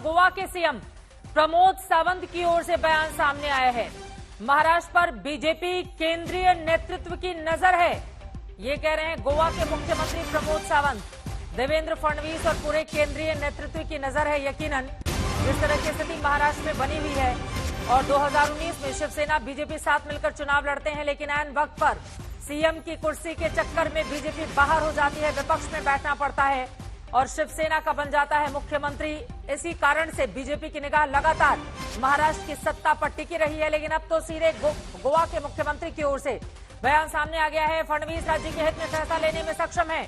गोवा के सीएम प्रमोद सावंत की ओर से बयान सामने आया है। महाराष्ट्र पर बीजेपी केंद्रीय नेतृत्व की नजर है, ये कह रहे हैं गोवा के मुख्यमंत्री प्रमोद सावंत। देवेंद्र फडणवीस और पूरे केंद्रीय नेतृत्व की नजर है। यकीनन इस तरह की स्थिति महाराष्ट्र में बनी हुई है और 2019 में शिवसेना बीजेपी साथ मिलकर चुनाव लड़ते हैं, लेकिन ऐन वक्त पर सीएम की कुर्सी के चक्कर में बीजेपी बाहर हो जाती है, विपक्ष में बैठना पड़ता है और शिवसेना का बन जाता है मुख्यमंत्री। इसी कारण से बीजेपी की निगाह लगातार महाराष्ट्र की सत्ता पर टिकी रही है, लेकिन अब तो सीधे गोवा के मुख्यमंत्री की ओर से बयान सामने आ गया है। फडणवीस राज्य के हित में फैसला लेने में सक्षम है।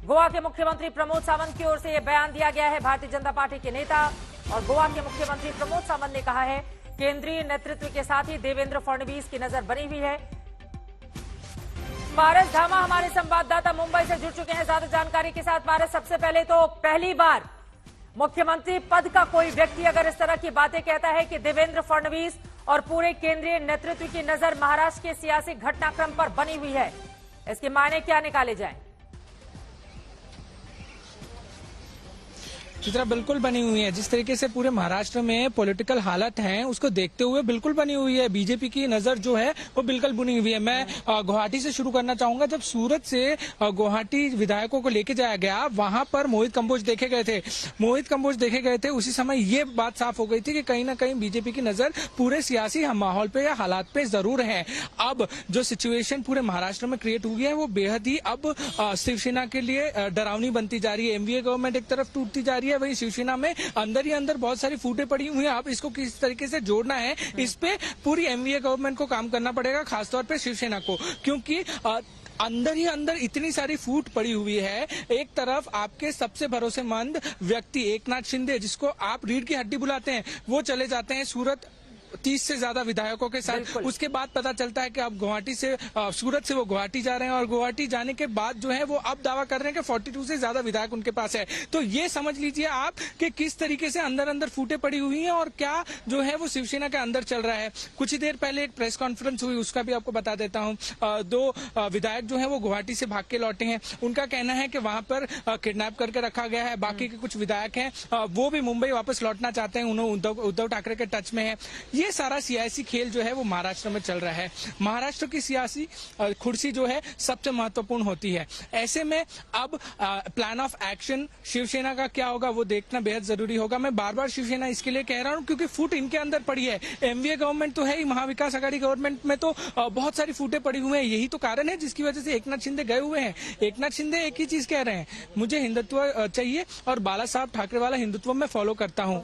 गोवा के मुख्यमंत्री प्रमोद सावंत की ओर से यह बयान दिया गया है। भारतीय जनता पार्टी के नेता और गोवा के मुख्यमंत्री प्रमोद सावंत ने कहा है, केंद्रीय नेतृत्व के साथ ही देवेंद्र फडणवीस की नजर बनी हुई है। पारस धामा हमारे संवाददाता मुंबई से जुड़ चुके हैं ज्यादा जानकारी के साथ। पारस, सबसे पहले तो पहली बार मुख्यमंत्री पद का कोई व्यक्ति अगर इस तरह की बातें कहता है कि देवेंद्र फडणवीस और पूरे केंद्रीय नेतृत्व की नजर महाराष्ट्र के सियासी घटनाक्रम पर बनी हुई है, इसके मायने क्या निकाले जाएं? चित्रा बिल्कुल बनी हुई है। जिस तरीके से पूरे महाराष्ट्र में पॉलिटिकल हालत हैं उसको देखते हुए बिल्कुल बनी हुई है। बीजेपी की नजर जो है वो बिल्कुल बनी हुई है। मैं गुवाहाटी से शुरू करना चाहूंगा। जब सूरत से गुवाहाटी विधायकों को लेके जाया गया, वहां पर मोहित कंबोज देखे गए थे। उसी समय ये बात साफ हो गई थी कि कहीं ना कहीं बीजेपी की नजर पूरे सियासी माहौल पे या हालात पे जरूर है। अब जो सिचुएशन पूरे महाराष्ट्र में क्रिएट हुई है वो बेहद ही अब शिवसेना के लिए डरावनी बनती जा रही है। एमवीए गवर्नमेंट एक तरफ टूटती जा रही है, वही शिवसेना में अंदर ही अंदर बहुत सारी फूटें पड़ी हुई हैं। अब इसको किस तरीके से जोड़ना है, इस पे पूरी एमवीए गवर्नमेंट को काम करना पड़ेगा, खासतौर पे शिवसेना को, क्योंकि अंदर ही अंदर इतनी सारी फूट पड़ी हुई है। एक तरफ आपके सबसे भरोसेमंद व्यक्ति एकनाथ शिंदे, जिसको आप रीढ़ की हड्डी बुलाते हैं, वो चले जाते हैं सूरत 30 से ज्यादा विधायकों के साथ। उसके बाद पता चलता है कि अब गुवाहाटी से सूरत से वो गुवाहाटी जा रहे हैं और गुवाहाटी जाने के बाद जो है वो अब दावा कर रहे हैं कि 42 से ज्यादा विधायक उनके पास है। तो ये समझ लीजिए आप कि किस तरीके से अंदर अंदर फूटे पड़ी हुई हैं और क्या जो है वो शिवसेना के अंदर चल रहा है। कुछ ही देर पहले एक प्रेस कॉन्फ्रेंस हुई, उसका भी आपको बता देता हूँ। 2 विधायक जो है वो गुवाहाटी से भाग के लौटे हैं। उनका कहना है कि वहां पर किडनैप करके रखा गया है। बाकी के कुछ विधायक हैं वो भी मुंबई वापस लौटना चाहते हैं, उन्होंने उद्धव ठाकरे के टच में है। ये सारा सियासी खेल जो है वो महाराष्ट्र में चल रहा है। महाराष्ट्र की सियासी कुर्सी जो है सबसे महत्वपूर्ण होती है। ऐसे में अब प्लान ऑफ एक्शन शिवसेना का क्या होगा वो देखना बेहद जरूरी होगा। मैं बार बार शिवसेना इसके लिए कह रहा हूं क्योंकि फूट इनके अंदर पड़ी है। एमवीए गवर्नमेंट तो है ही, महाविकास आघाड़ी गवर्नमेंट में तो बहुत सारी फूटें पड़ी हुई हैं। यही तो कारण है जिसकी वजह से एकनाथ शिंदे गए हुए हैं। एकनाथ शिंदे एक ही चीज कह रहे हैं, मुझे हिंदुत्व चाहिए और बाला साहब ठाकरे वाला हिंदुत्व में फॉलो करता हूँ।